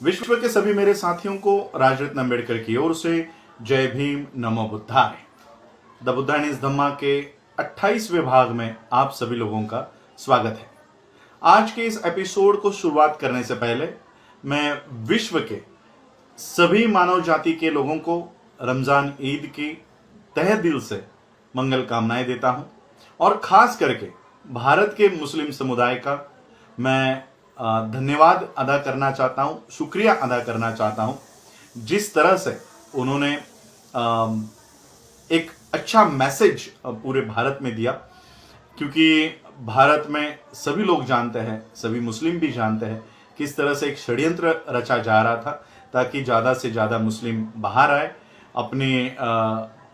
विश्व के सभी मेरे साथियों को राजरत्न अम्बेडकर की ओर से जय भीम, नमो बुद्धाय। द बुद्धाइज धम्मा के 28वें भाग में आप सभी लोगों का स्वागत है। आज के इस एपिसोड को शुरुआत करने से पहले मैं विश्व के सभी मानव जाति के लोगों को रमजान ईद की तहे दिल से मंगल कामनाएं देता हूं और खास करके भारत के मुस्लिम समुदाय का मैं धन्यवाद अदा करना चाहता हूं, शुक्रिया अदा करना चाहता हूं, जिस तरह से उन्होंने एक अच्छा मैसेज पूरे भारत में दिया। क्योंकि भारत में सभी लोग जानते हैं, सभी मुस्लिम भी जानते हैं किस तरह से एक षड्यंत्र रचा जा रहा था ताकि ज़्यादा से ज़्यादा मुस्लिम बाहर आए, अपनी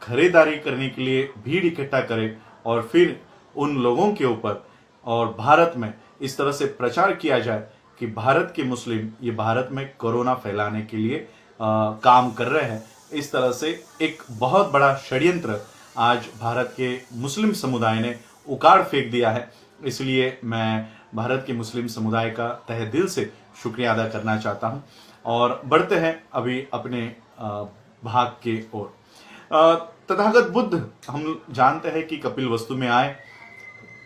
खरीदारी करने के लिए भीड़ इकट्ठा करें और फिर उन लोगों के ऊपर और भारत में इस तरह से प्रचार किया जाए कि भारत के मुस्लिम ये भारत में कोरोना फैलाने के लिए काम कर रहे हैं। इस तरह से एक बहुत बड़ा षड्यंत्र आज भारत के मुस्लिम समुदाय ने उखाड़ फेंक दिया है। इसलिए मैं भारत के मुस्लिम समुदाय का तहे दिल से शुक्रिया अदा करना चाहता हूं और बढ़ते हैं अभी अपने भाग के ओर। तथागत बुद्ध, हम जानते हैं कि कपिल वस्तु में आए।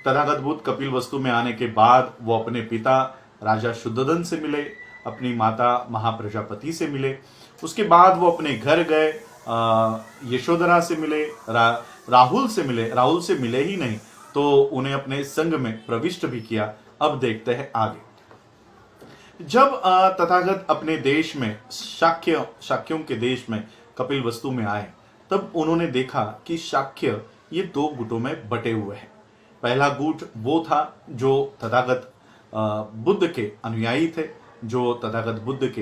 तथागत बुद्ध कपिल वस्तु में आने के बाद वो अपने पिता राजा शुद्धोधन से मिले, अपनी माता महाप्रजापति से मिले। उसके बाद वो अपने घर गए, यशोधरा से मिले, राहुल से मिले। राहुल से मिले ही नहीं तो उन्हें अपने संघ में प्रविष्ट भी किया। अब देखते हैं आगे। जब तथागत अपने देश में शाक्यों के देश में कपिल वस्तु में आए तब उन्होंने देखा कि शाक्य ये दो गुटों में बटे हुए हैं। पहला गुट वो था जो तथागत बुद्ध के अनुयायी थे, जो तथागत बुद्ध के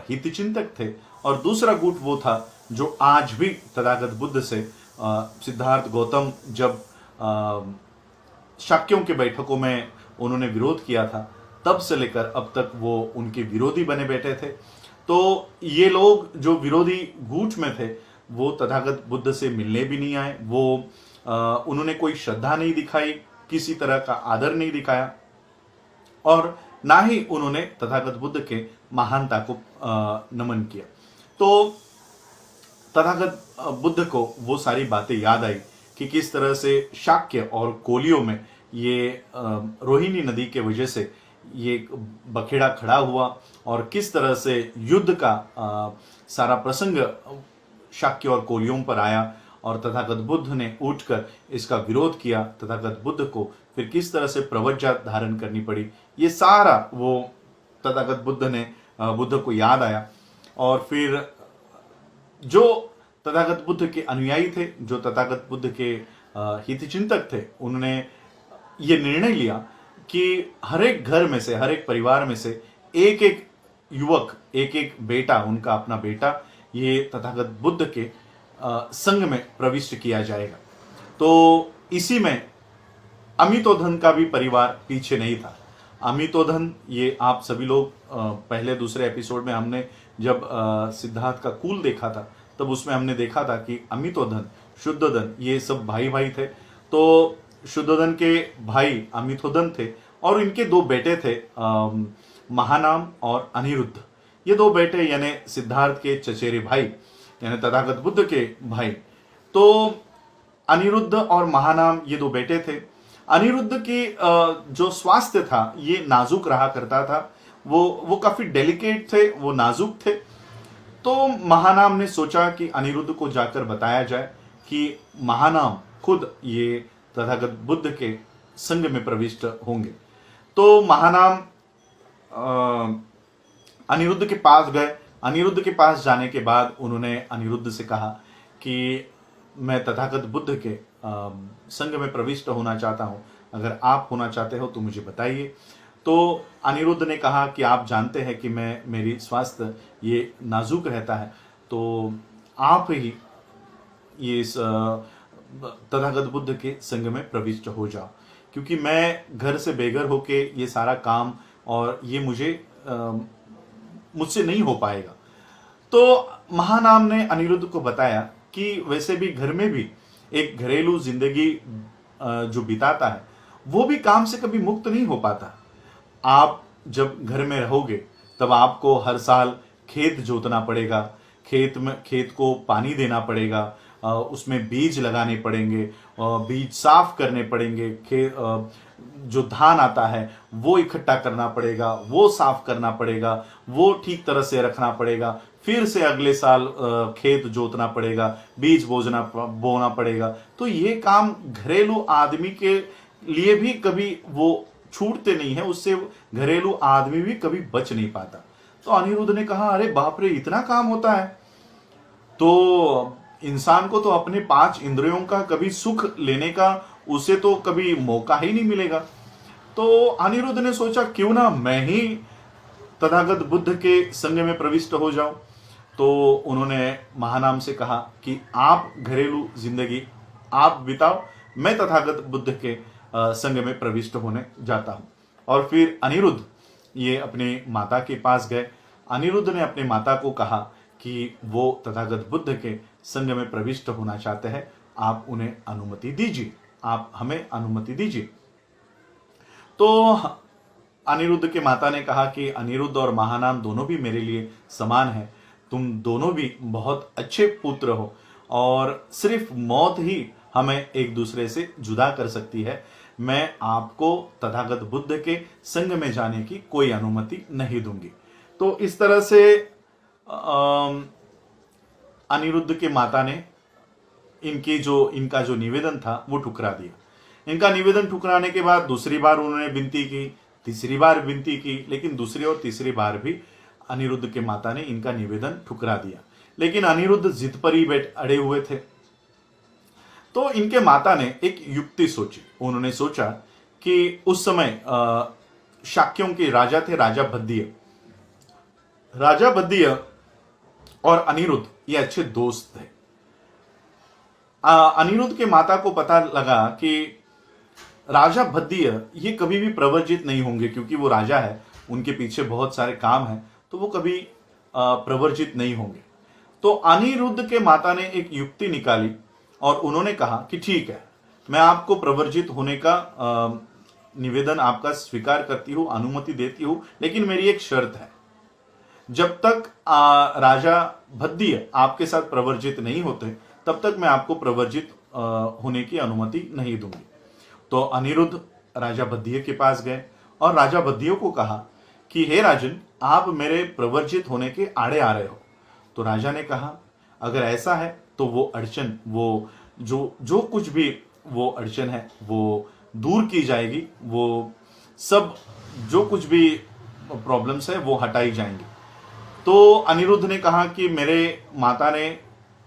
हितचिंतक थे, और दूसरा गुट वो था जो आज भी तथागत बुद्ध से सिद्धार्थ गौतम जब शाक्यों के बैठकों में उन्होंने विरोध किया था तब से लेकर अब तक वो उनके विरोधी बने बैठे थे। तो ये लोग जो विरोधी गुट में थे वो तथागत बुद्ध से मिलने भी नहीं आए। वो उन्होंने कोई श्रद्धा नहीं दिखाई, किसी तरह का आदर नहीं दिखाया और ना ही उन्होंने तथागत बुद्ध के महानता को नमन किया। तो तथागत बुद्ध को वो सारी बातें याद आई कि किस तरह से शाक्य और कोलियों में ये रोहिणी नदी के वजह से ये बखेड़ा खड़ा हुआ और किस तरह से युद्ध का सारा प्रसंग शाक्य और कोलियों पर आया और तथागत बुद्ध ने उठकर इसका विरोध किया। तथागत बुद्ध को फिर किस तरह से प्रवज्जा धारण करनी पड़ी, ये सारा वो तथागत बुद्ध को याद आया। और फिर जो तथागत बुद्ध के अनुयायी थे, जो तथागत बुद्ध के हितचिंतक थे, उन्होंने ये निर्णय लिया कि हर एक घर में से, हर एक परिवार में से एक एक युवक, एक एक बेटा, उनका अपना बेटा ये तथागत बुद्ध के संघ में प्रविष्ट किया जाएगा। तो इसी में अमितोधन का भी परिवार पीछे नहीं था। अमितोधन, ये आप सभी लोग पहले दूसरे एपिसोड में हमने जब सिद्धार्थ का कुल देखा था तब उसमें हमने देखा था कि अमितोधन, शुद्धोधन ये सब भाई भाई थे। तो शुद्धोधन के भाई अमितोधन थे और इनके दो बेटे थे, महानाम और अनिरुद्ध। ये दो बेटे यानी सिद्धार्थ के चचेरे भाई यानी तथागत बुद्ध के भाई। तो अनिरुद्ध और महानाम ये दो बेटे थे। अनिरुद्ध की जो स्वास्थ्य था ये नाजुक रहा करता था, वो काफी डेलिकेट थे, वो नाजुक थे। तो महानाम ने सोचा कि अनिरुद्ध को जाकर बताया जाए कि महानाम खुद ये तथागत बुद्ध के संघ में प्रविष्ट होंगे। तो महानाम अनिरुद्ध के पास गए। अनिरुद्ध के पास जाने के बाद उन्होंने अनिरुद्ध से कहा कि मैं तथागत बुद्ध के संघ में प्रविष्ट होना चाहता हूं, अगर आप होना चाहते हो तो मुझे बताइए। तो अनिरुद्ध ने कहा कि आप जानते हैं कि मेरी स्वास्थ्य ये नाजुक रहता है, तो आप ही ये इस तथागत बुद्ध के संघ में प्रविष्ट हो जाओ, क्योंकि मैं घर से बेघर होके ये सारा काम और ये मुझसे नहीं हो पाएगा। तो महानाम ने अनिरुद्ध को बताया कि वैसे भी घर में भी एक घरेलू जिंदगी जो बिताता है वो भी काम से कभी मुक्त नहीं हो पाता। आप जब घर में रहोगे तब आपको हर साल खेत जोतना पड़ेगा, खेत को पानी देना पड़ेगा, उसमें बीज लगाने पड़ेंगे, बीज साफ करने पड़ेंगे, जो धान आता है वो इकट्ठा करना पड़ेगा, वो साफ करना पड़ेगा, वो ठीक तरह से रखना पड़ेगा, फिर से अगले साल खेत जोतना पड़ेगा, बीज बोना पड़ेगा। तो ये काम घरेलू आदमी के लिए भी कभी वो छूटते नहीं है, उससे घरेलू आदमी भी कभी बच नहीं पाता। तो अनिरुद्ध ने कहा, अरे बाप रे, इतना काम होता है? तो इंसान को तो अपने 5 इंद्रियों का कभी सुख लेने का उसे तो कभी मौका ही नहीं मिलेगा। तो अनिरुद्ध ने सोचा, क्यों ना मैं ही तथागत बुद्ध के संग में प्रविष्ट हो जाऊं। तो उन्होंने महानाम से कहा कि आप घरेलू जिंदगी आप बिताओ, मैं तथागत बुद्ध के संग में प्रविष्ट होने जाता हूं। और फिर अनिरुद्ध ये अपने माता के पास गए। अनिरुद्ध ने अपने माता को कहा कि वो तथागत बुद्ध के संग में प्रविष्ट होना चाहते हैं, आप उन्हें अनुमति दीजिए, आप हमें अनुमति दीजिए। तो अनिरुद्ध के माता ने कहा कि अनिरुद्ध और महानाम दोनों भी मेरे लिए समान है, तुम दोनों भी बहुत अच्छे पुत्र हो और सिर्फ मौत ही हमें एक दूसरे से जुदा कर सकती है। मैं आपको तथागत बुद्ध के संग में जाने की कोई अनुमति नहीं दूंगी। तो इस तरह से अनिरुद्ध के माता ने इनका जो निवेदन था वो ठुकरा दिया। इनका निवेदन ठुकराने के बाद दूसरी बार उन्होंने विनती की, तीसरी बार विनती की, लेकिन दूसरी और तीसरी बार भी अनिरुद्ध के माता ने इनका निवेदन ठुकरा दिया। लेकिन अनिरुद्ध जिद पर ही अड़े हुए थे। तो इनके माता ने एक युक्ति सोची। उन्होंने सोचा कि उस समय शाक्यों के राजा थे, राजा भद्दिय। राजा भद्दिय और अनिरुद्ध ये अच्छे दोस्त थे। अनिरुद्ध के माता को पता लगा कि राजा भद्दिय ये कभी भी प्रवर्जित नहीं होंगे, क्योंकि वो राजा है, उनके पीछे बहुत सारे काम हैं, तो वो कभी प्रवर्जित नहीं होंगे। तो अनिरुद्ध के माता ने एक युक्ति निकाली और उन्होंने कहा कि ठीक है, मैं आपको प्रवर्जित होने का निवेदन आपका स्वीकार करती हूँ, अनुमति देती हूँ, लेकिन मेरी एक शर्त है। जब तक राजा भद्दिय आपके साथ प्रवर्जित नहीं होते, तब तक मैं आपको प्रवर्जित होने की अनुमति नहीं दूंगी। तो अनिरुद्ध राजा भद्दिय के पास गए और राजा भद्दिय को कहा कि हे राजन, आप मेरे प्रवर्जित होने के आड़े आ रहे हो। तो राजा ने कहा, अगर ऐसा है तो वो अड़चन, वो जो कुछ भी वो अड़चन है वो दूर की जाएगी, वो सब जो कुछ भी प्रॉब्लम्स है वो हटाई जाएंगी। तो अनिरुद्ध ने कहा कि मेरे माता ने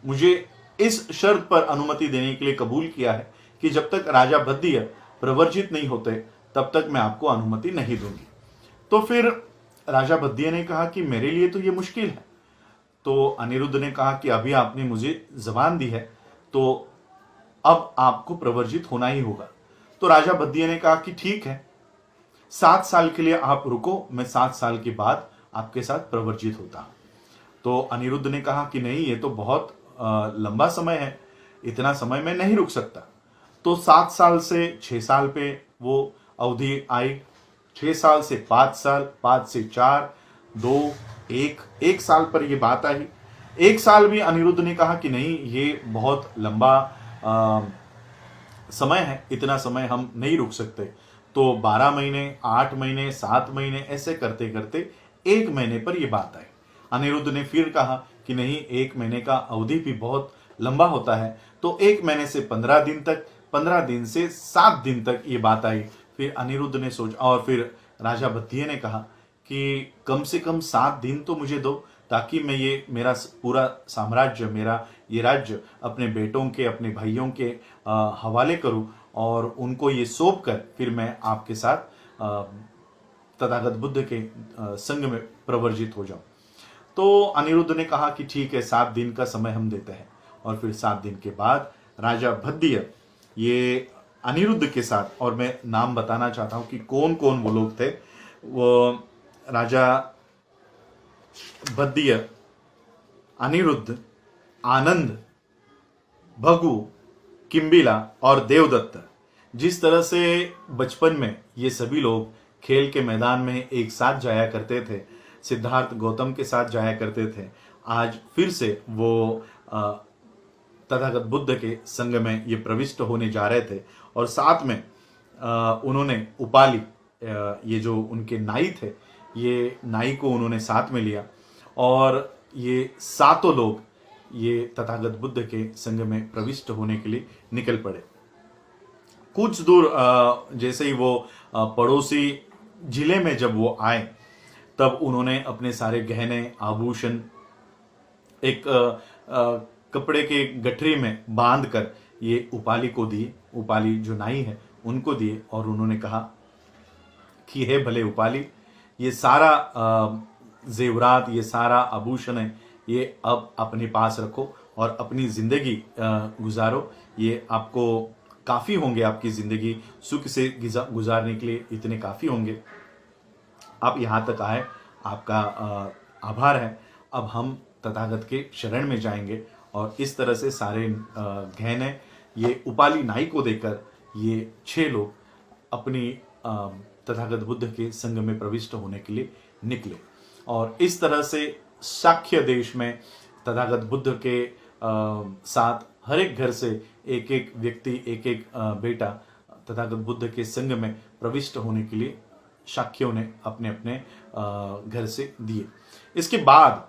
मुझे इस शर्त पर अनुमति देने के लिए कबूल किया है कि जब तक राजा भद्दिय प्रवर्जित नहीं होते तब तक मैं आपको अनुमति नहीं दूंगी। तो फिर राजा भद्दिय ने कहा कि मेरे लिए तो ये मुश्किल है। तो अनिरुद्ध ने कहा कि अभी आपने मुझे जबान दी है, तो अब आपको प्रवर्जित होना ही होगा। तो राजा भद्दिय ने कहा कि ठीक है, 7 साल के लिए आप रुको, मैं 7 साल के बाद आपके साथ प्रवर्जित होता हूं। तो अनिरुद्ध ने कहा कि नहीं, ये तो बहुत लंबा समय है, इतना समय मैं नहीं रुक सकता। तो 7 साल से 6 साल पे वो अवधि आई, 6 साल से 5 साल, 5 से 4, 2, 1 साल पर ये बात आई। 1 साल भी अनिरुद्ध ने कहा कि नहीं, ये बहुत लंबा समय है, इतना समय हम नहीं रुक सकते। तो 12 महीने, 8 महीने, 7 महीने ऐसे करते करते 1 महीने पर यह बात आई। अनिरुद्ध ने फिर कहा कि नहीं, 1 महीने का अवधि भी बहुत लंबा होता है। तो 1 महीने से 15 दिन तक, 15 दिन से 7 दिन तक ये बात आई। फिर अनिरुद्ध ने सोचा और फिर राजा भद्दिय ने कहा कि कम से कम 7 दिन तो मुझे दो, ताकि मैं ये मेरा पूरा साम्राज्य, मेरा ये राज्य अपने बेटों के, अपने भाइयों के हवाले करूं और उनको ये सौंप कर फिर मैं आपके साथ तथागत बुद्ध के संग में प्रवर्जित हो जाऊं। तो अनिरुद्ध ने कहा कि ठीक है, 7 दिन का समय हम देते हैं। और फिर 7 दिन के बाद राजा भद्दिय ये अनिरुद्ध के साथ, और मैं नाम बताना चाहता हूं कि कौन कौन वो लोग थे। वो राजा भद्दिय, अनिरुद्ध, आनंद, भगु, किम्बिला और देवदत्त। जिस तरह से बचपन में ये सभी लोग खेल के मैदान में एक साथ जाया करते थे, सिद्धार्थ गौतम के साथ जाया करते थे, आज फिर से वो तथागत बुद्ध के संग में ये प्रविष्ट होने जा रहे थे। और साथ में उन्होंने उपाली, ये जो उनके नाई थे, ये नाई को उन्होंने साथ में लिया और ये सातों लोग ये तथागत बुद्ध के संग में प्रविष्ट होने के लिए निकल पड़े। कुछ दूर जैसे ही वो पड़ोसी जिले में जब वो आए, तब उन्होंने अपने सारे गहने आभूषण एक कपड़े के गठरी में बांध कर ये उपाली को दिए। उपाली जो नाई है उनको दिए और उन्होंने कहा कि हे भले उपाली, ये सारा जेवरात, ये सारा आभूषण है, ये अब अपने पास रखो और अपनी जिंदगी गुजारो। ये आपको काफी होंगे, आपकी जिंदगी सुख से गुजारने के लिए इतने काफी होंगे। आप यहाँ तक आए, आपका आभार है। अब हम तथागत के शरण में जाएंगे। और इस तरह से सारे गहने ये उपाली नाई को देकर ये 6 लोग अपनी तथागत बुद्ध के संग में प्रविष्ट होने के लिए निकले। और इस तरह से शाक्य देश में तथागत बुद्ध के साथ हर एक घर से एक एक व्यक्ति, एक एक बेटा तथागत बुद्ध के संग में प्रविष्ट होने के लिए शाक्यों ने अपने अपने घर से दिए। इसके बाद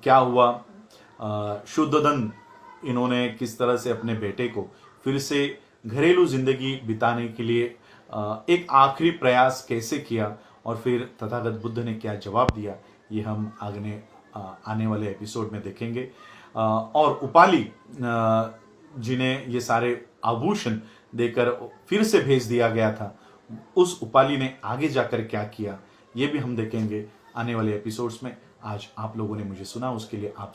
क्या हुआ, शुद्धोधन इन्होंने किस तरह से अपने बेटे को फिर से घरेलू जिंदगी बिताने के लिए एक आखिरी प्रयास कैसे किया और फिर तथागत बुद्ध ने क्या जवाब दिया, ये हम आने वाले एपिसोड में देखेंगे। और उपाली जिन्हें ये सारे आभूषण देकर फिर से भेज दिया गया था, उस उपाली ने आगे जाकर क्या किया, ये भी हम देखेंगे आने वाले एपिसोड्स में। आज आप लोगों ने मुझे सुना, उसके लिए आप